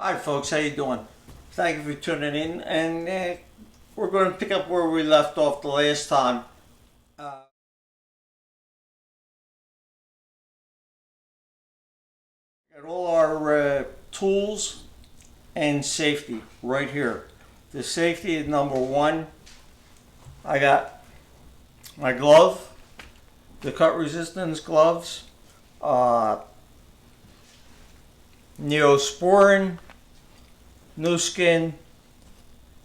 Hi folks, how you doing? Thank you for tuning in, and we're going to pick up where we left off the last time. Uh, got all our tools and safety right here. The safety is number one. I got my glove, the cut resistance gloves, uh, Neosporin, new skin,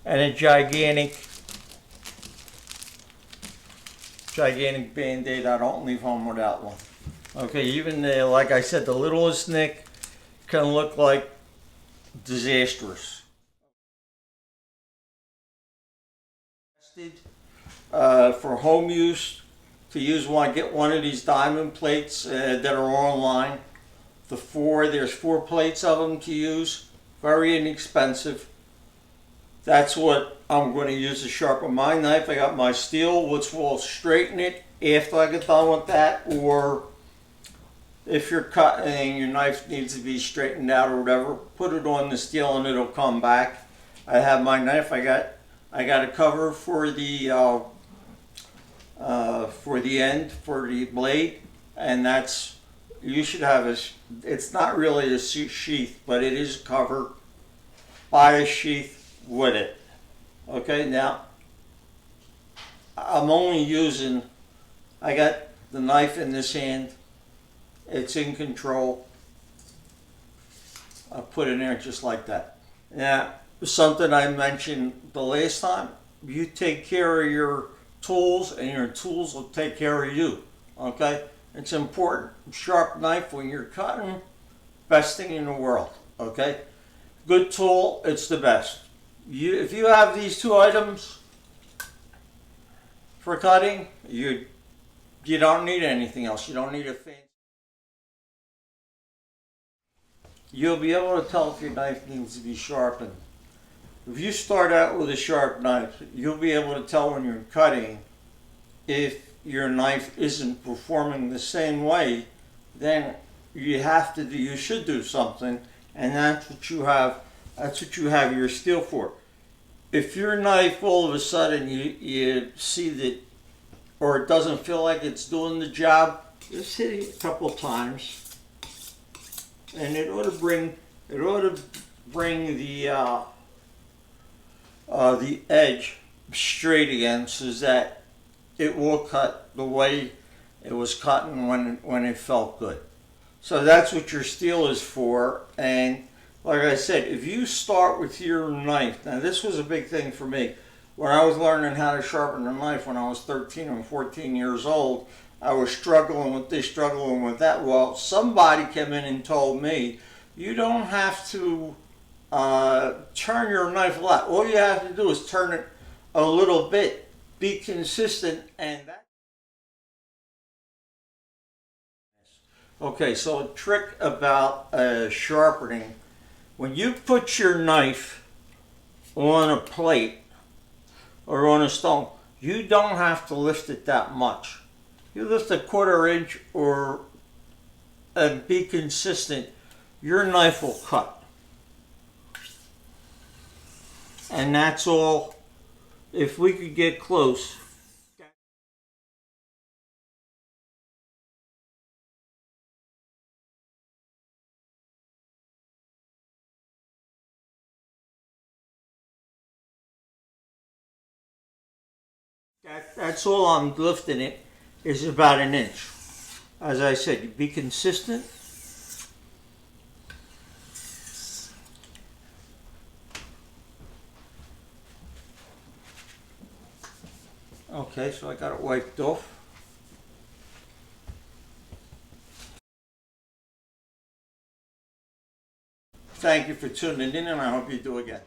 and a gigantic band-aid. I don't leave home without one. Okay, even like I said, the littlest nick can look like disastrous. For home use, to use one, get one of these diamond plates that are online. There's four plates of them to use. Very inexpensive. That's what I'm going to use to sharpen my knife. I got my steel, which will straighten it after I get done with that, or if you're cutting and your knife needs to be straightened out or whatever, put it on the steel and it'll come back. I have my knife. I got a cover for the end for the blade, and that's you should have a. It's not really a sheath, but it is covered by a sheath with it. Okay, now I'm only using. I got the knife in this hand. It's in control. I put it in there just like that. Now, something I mentioned the last time, you take care of your tools and your tools will take care of you. Okay? It's important. Sharp knife when you're cutting, best thing in the world. Okay? Good tool, it's the best. If you have these two items for cutting, you don't need anything else. You don't need a fancy. You'll be able to tell if your knife needs to be sharpened. If you start out with a sharp knife, you'll be able to tell when you're cutting if your knife isn't performing the same way. Then you should do something, and that's what you have your steel for. If your knife all of a sudden you see that, or it doesn't feel like it's doing the job, just hit it a couple times, and it ought to bring the edge straight again, so that it will cut the way it was cutting when it felt good. So that's what your steel is for. And like I said, if you start with your knife, now this was a big thing for me. When I was learning how to sharpen a knife when I was 13 and 14 years old, I was struggling with this, struggling with that. Well, somebody came in and told me, you don't have to turn your knife a lot. All you have to do is turn it a little bit, be consistent, and that. Okay, so a trick about sharpening, when you put your knife on a plate or on a stone, you don't have to lift it that much. You lift a quarter inch or and be consistent, your knife will cut. And that's all. If we could get close. That's all I'm lifting it is about an inch. As I said, be consistent. Okay, so I got it wiped off. Thank you for tuning in, and I hope you do again.